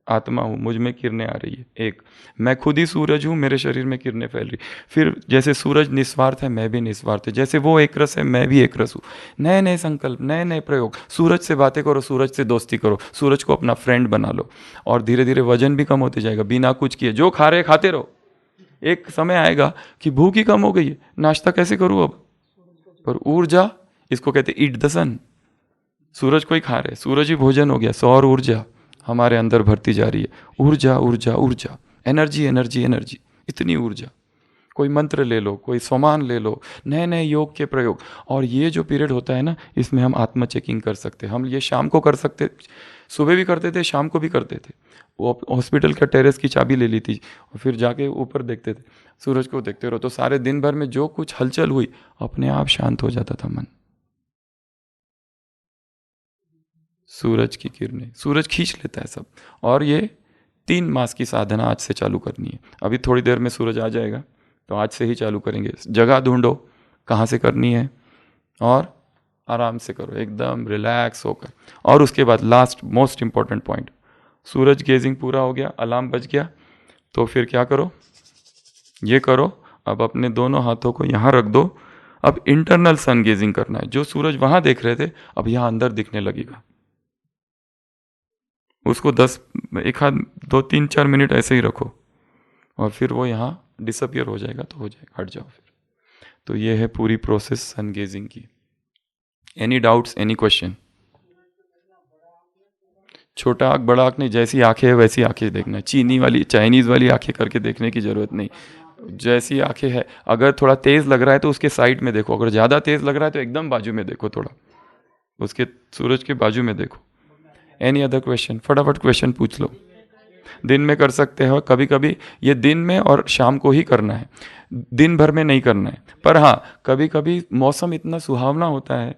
आत्मा हूँ, मुझ में किरणें आ रही है, एक मैं खुद ही सूरज हूँ, मेरे शरीर में किरणें फैल रही। फिर जैसे सूरज निस्वार्थ है, मैं भी निस्वार्थ है, जैसे वो एक रस है, मैं भी एक रस हूँ। नए नए संकल्प, नए नए प्रयोग, सूरज से बातें करो, सूरज से दोस्ती करो, सूरज को अपना फ्रेंड बना लो, और धीरे धीरे वजन भी कम होते जाएगा, बिना कुछ किए, जो खा रहे खाते रहो। एक समय आएगा कि भूख ही कम हो गई है, नाश्ता कैसे करूँ अब, पर ऊर्जा, इसको कहते ईट द सन, सूरज को ही खा रहे, सूरज ही भोजन हो गया, सौर ऊर्जा हमारे अंदर भरती जा रही है, ऊर्जा ऊर्जा ऊर्जा, एनर्जी एनर्जी एनर्जी, इतनी ऊर्जा। कोई मंत्र ले लो, कोई सामान ले लो, नए नए योग के प्रयोग। और ये जो पीरियड होता है ना, इसमें हम आत्म चेकिंग कर सकते हैं। हम ये शाम को कर सकते, सुबह भी करते थे, शाम को भी करते थे। वो हॉस्पिटल का टेरेस की चाबी ले ली थी, और फिर जाके ऊपर देखते थे, सूरज को देखते रहो, तो सारे दिन भर में जो कुछ हलचल हुई, अपने आप शांत हो जाता था मन। सूरज की किरणें, सूरज खींच लेता है सब। और ये 3 मास की साधना आज से चालू करनी है। अभी थोड़ी देर में सूरज आ जाएगा, तो आज से ही चालू करेंगे। जगह ढूंढो कहाँ से करनी है, और आराम से करो, एकदम रिलैक्स होकर। और उसके बाद लास्ट मोस्ट इंपॉर्टेंट पॉइंट, सूरज गेजिंग पूरा हो गया, अलार्म बज गया, तो फिर क्या करो, ये करो, अब अपने दोनों हाथों को यहाँ रख दो। अब इंटरनल सन गेजिंग करना है। जो सूरज वहाँ देख रहे थे, अब यहाँ अंदर दिखने लगेगा। उसको 2 3 4 मिनट ऐसे ही रखो, और फिर वो यहाँ डिसअपियर हो जाएगा, तो हो जाएगा, हट जाओ फिर। तो ये है पूरी प्रोसेस सन गेजिंग की। Any doubts, any question? छोटा आँख बड़ा आँख नहीं, जैसी आंखें है वैसी आंखें देखना है। चीनी वाली चाइनीज़ वाली आंखें करके देखने की ज़रूरत नहीं, जैसी आंखें है। अगर थोड़ा तेज़ लग रहा है तो उसके साइड में देखो, अगर ज़्यादा तेज़ लग रहा है तो एकदम बाजू में देखो, थोड़ा उसके सूरज के बाजू में देखो। Any other question? फटाफट क्वेश्चन पूछ लो। दिन में कर सकते हो, कभी कभी ये दिन में और शाम को ही करना है, दिन भर में नहीं करना है। पर हाँ, कभी कभी मौसम इतना सुहावना होता है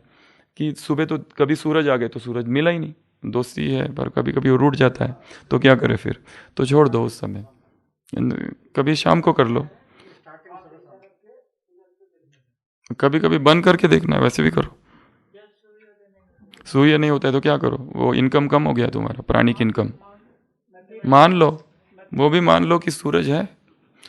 कि सुबह तो कभी सूरज आ गए तो सूरज मिला ही नहीं, दोस्ती है, पर कभी कभी वो रूठ जाता है, तो क्या करें फिर? तो छोड़ दो उस समय, कभी शाम को कर लो, कभी कभी बंद करके देखना है, वैसे भी करो। सूर्य नहीं होता है तो क्या करो? वो इनकम कम हो गया तुम्हारा, प्राणिक इनकम। मान लो, वो भी मान लो कि सूरज है,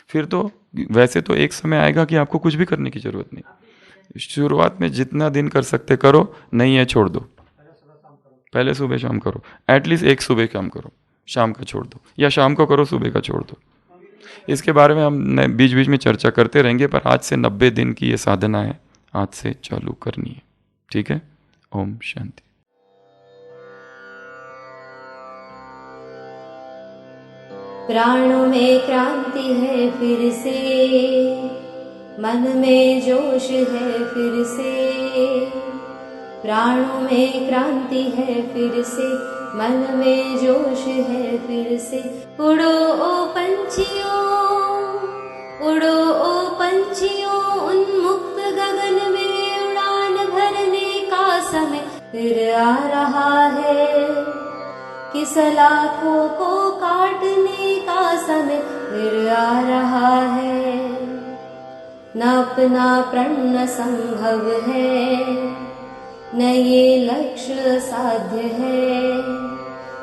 फिर तो वैसे तो एक समय आएगा कि आपको कुछ भी करने की जरूरत नहीं। शुरुआत में जितना दिन कर सकते करो, नहीं है छोड़ दो। पहले सुबह शाम करो, एटलीस्ट एक सुबह शाम करो, शाम का छोड़ दो, या शाम को करो सुबह का छोड़ दो। इसके बारे में हम बीच बीच में चर्चा करते रहेंगे, पर आज से 90 दिन की ये साधना है, आज से चालू करनी है। ठीक है? ओम शांति। प्राणों में क्रांति है फिर से, मन में जोश है फिर से। प्राणों में क्रांति है फिर से, मन में जोश है फिर से। उड़ो ओ पंछियों, उड़ो ओ पंछियों, उन्मुक्त गगन में उड़ान भरने का समय फिर आ रहा है। कि सलाखों को काटने का समय फिर आ रहा है। न अपना प्रण संभव है, न ये लक्ष्य साध्य है।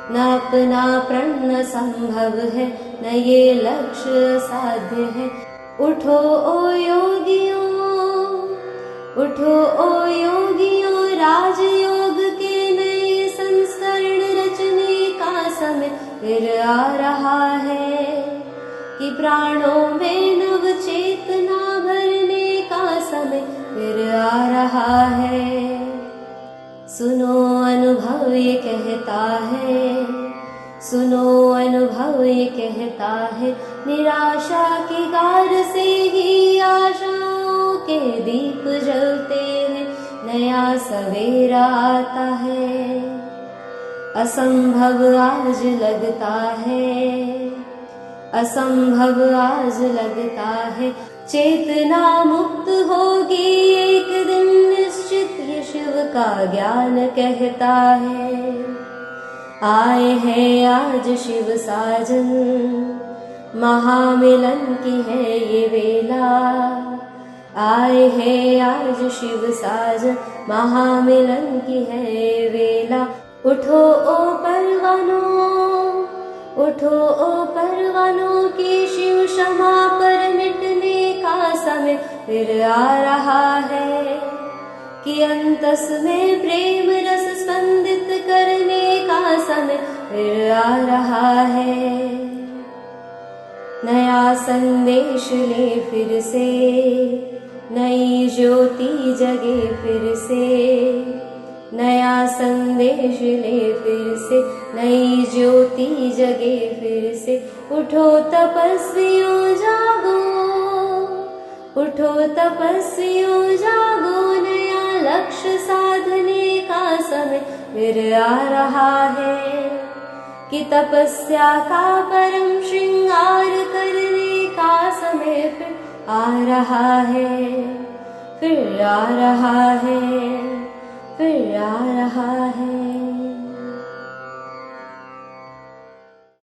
न अपना प्रण संभव है, न ये लक्ष्य साध्य है। उठो ओ योगियों, उठो ओ योगियों, राजयोग के नए संस्करण रचने का समय फिर आ रहा है। कि प्राणों में नव चेतना भरने का समय फिर आ रहा है। सुनो अनुभव ये कहता है, सुनो अनुभव ये कहता है। निराशा की गार से ही आशाओं के दीप जलते हैं, नया सवेरा आता है। असंभव आज लगता है, असंभव आज लगता है। चेतना मुक्त होगी एक दिन निश्चित, ये शिव का ज्ञान कहता है। आए हैं आज शिव साजन, महामिलन की है ये वेला। आए हैं आज शिव साजन, महामिलन की है ये वेला। उठो ओ परवानों, उठो ओ परवानों, की शिव क्षमा पर मिटने का समय फिर आ रहा है। कि अंतस में प्रेम रस स्पंदित करने का समय फिर आ रहा है। नया संदेश ले फिर से, नई ज्योति जगे फिर से। नया संदेश ले फिर से, नई ज्योति जगे फिर से। उठो तपस्वियों जागो, उठो तपस्वियों जागो, नया लक्ष्य साधने का समय फिर आ रहा है। कि तपस्या का परम श्रृंगार करने का समय फिर आ रहा है, फिर आ रहा है, फिर आ रहा है।